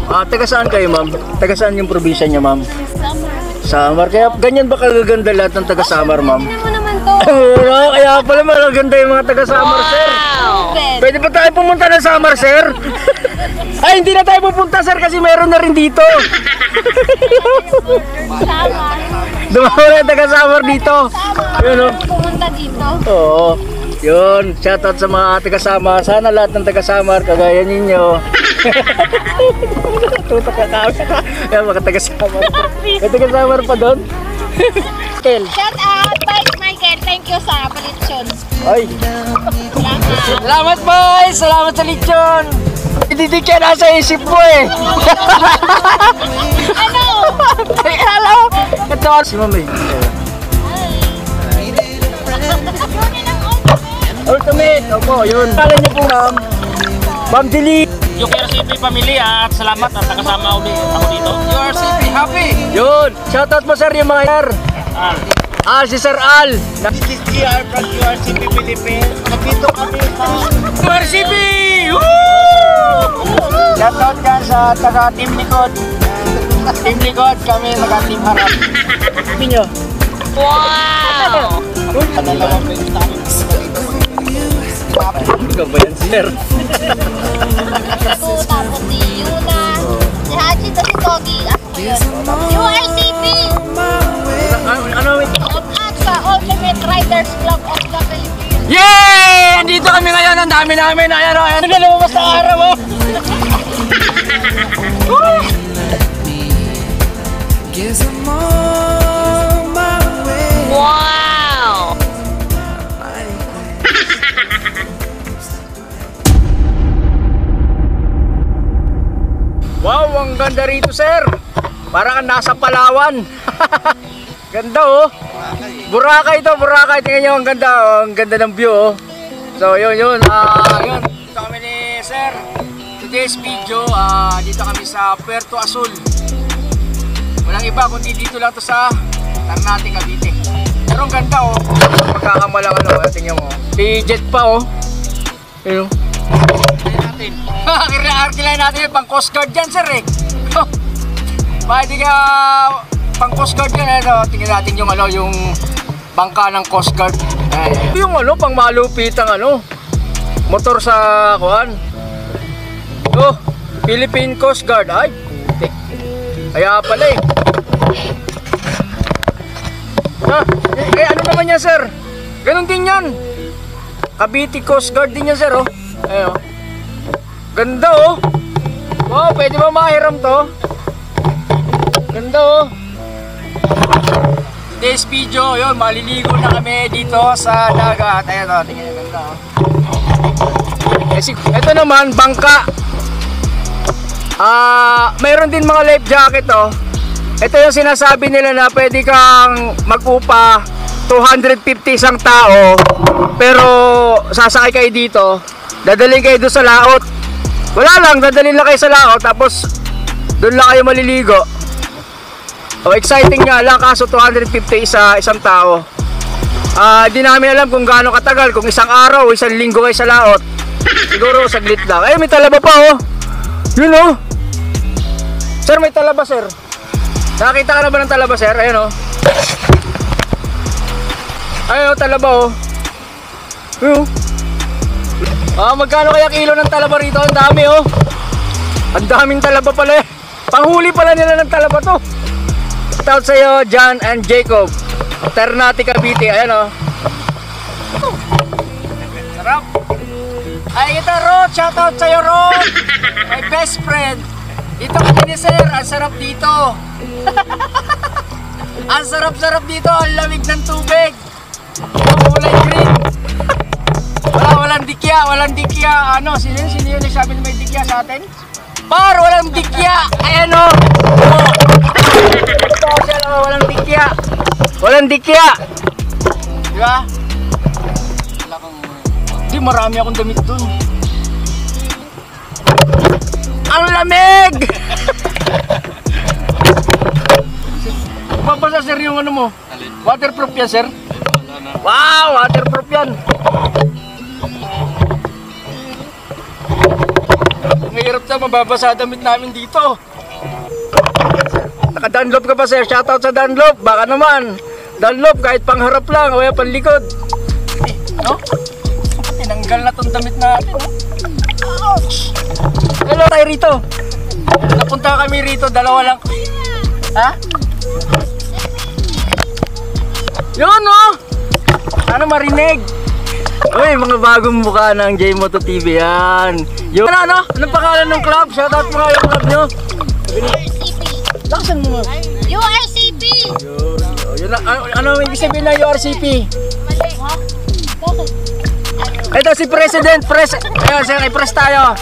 Taga saan kayo, ma'am? Taga saan yung probinsya niyo, ma'am? Samar. Kaya ganyan ba kagaganda lahat ng taga Samar, ma'am? Tingnan mo naman to. Kaya pala magaganda yung mga taga Samar, sir. Pwede pa tayo pumunta ng Samar, sir? Ay, hindi na tayo pupunta, sir, kasi meron na rin dito. Samar. Dumawala yung taga Samar dito. Yun, oh. Pumunta dito. Oo. Yun, shoutout sa mga taga Samar. Sana lahat ng taga Samar kagaya ninyo. Tutok ka kami. Yan, mga taga Samar. May taga Samar pa doon? Kel. Shout out, bye Michael. Thank you sa palitsyon. Ay. Salamat, boy! Salamat sa lechon! Hindi ka nasa isip mo eh. Ano? Ay, alam! Ito si Mami. Ultimate! Opo, yun. Kala niyo po, ma'am. Ma'am Dili. Yung KRCP family at salamat at nakasama ulit ako dito. URCP happy! Yun. Shoutout mo, sir, yung mga sir. Si Sir Al. This is GR from URCP Philippines. Nandito kami sa URCP! Shoutout ka sa taga-team likod. Team likod, kami taga-team harap. Minyo. Wow! Ikaw ba yan, sir? Ito, tapos si Yuna. Si Hachi, to si Togi. Ako yun. URCP! Ano? Shout out sa Ultimate Riders Club of the Philippines. Yay! Andito kami ngayon. Ang dami namin. Ayan o. Ayan na lumabas na araw o. Wow! Wow, ang ganda rito, sir. Para kang nasa Palawan. Ganda oh. Boracay ito, Boracay. Tingnan nyo, ang ganda oh. Ang ganda ng view oh. So yun. Yun. Dito kami ni sir. Today's video, dito kami sa Puerto Azul. Walang iba kundi dito lang to sa Ternate, Cavite. Pero ang ganda oh. Pagkakamalang ano, tingnan mo. Si Jet pa oh. Ayun. Kailangan natin pang Coast Guard dyan, sir eh. Bakit di ka pang Coast Guard yan, tingnan natin yung ano, yung bangka ng Coast Guard. Yung ano, pang malupitang ano, motor sa kuhan. Philippine Coast Guard. Ay, putik. Kaya pala eh. Ano naman yan, sir? Ganon din yan. Cavite Coast Guard din yan, sir oh. Ayun. Ganda oh. Wow, pwede ba mahiram to? Ganda oh. Today's video, yun, maliligo na kami dito sa dagat. Ayan oh, tingnan nyo, ganda oh. Ito naman, bangka. Mayroon din mga life jacket oh. Ito yung sinasabi nila na pwede kang mag-upa 250 isang tao. Pero sasakay kayo dito, dadalhin kayo doon sa laot. Wala lang, dadalhin lang kayo sa laot, tapos doon lang kayo maliligo. Exciting nga lang, kaso 250 isang tao. Di namin alam kung gaano katagal, kung isang araw o isang linggo kayo sa laot. Siguro saglit lang. Ay, may talaba pa oh. Yun oh. Sir, may talaba, sir. Nakakita ka na ba ng talaba, sir? Ayun oh. Ayun oh, talaba oh. Ayun oh. Magkano kaya kilo ng talaba rito? Ang dami oh. Ang daming talaba pala eh. Panghuli pala nila ng talaba to. Shoutout sa iyo, John and Jacob. Ternate, Cavite. Ayan oh. Sarap. Ay, ito Rod. Shoutout sa iyo, Rod. My best friend. Dito kami ni sir. Ang sarap dito. Ang sarap-sarap dito. Ang lamig ng tubig. Ang kulay green. Walang dikya, walang dikya. Ano, sino yun nagsabi na may dikya sa atin? Par, walang dikya. Ayan o. Walang dikya. Walang dikya. Diba? Di, marami akong damit dun. Ang lamig! Mabasa sir yung ano mo? Waterproof yan sir? Wow, waterproof yan. mahirap na mababasa damit namin dito. Naka-Dunlop ka pa sir, shoutout sa Dunlop. Baka naman, Dunlop kahit pangharap lang, o pang likod. No? Tinanggal na tong damit natin. Ouch! Hello tayo rito. Napunta kami rito, dalawa lang. Ha? Yun oh! Sana marinig. Uy, mga bagong mukha ng J-Moto TV yan. Yung ano? Anong pangalan ng club? Shoutout mo nga yung club nyo. URCP. Lakasan mo. URCP. Yun, ano ibig sabihin ng URCP? Mali. Ha? Bakit? Ito si President, ayun, sir, i-press tayo.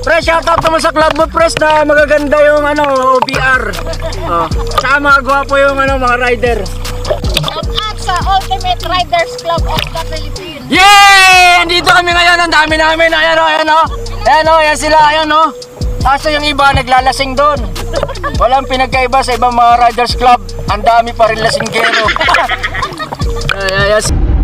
Pre, shoutout naman sa club mo, Press, na magaganda yung ano, OBR. Oh. Saka mga gwapo yung ano, mga rider. Shout out sa Ultimate Riders Club of the Philippines. Yay! Andito kami ngayon, ang dami namin. Ayan o, ayan o. Ayan o, ayan sila, ayan o. Kaso yung iba, naglalasing doon. Walang pinagkaiba sa ibang mga riders club. Ang dami pa rin lasinggero. Ayan, ayan.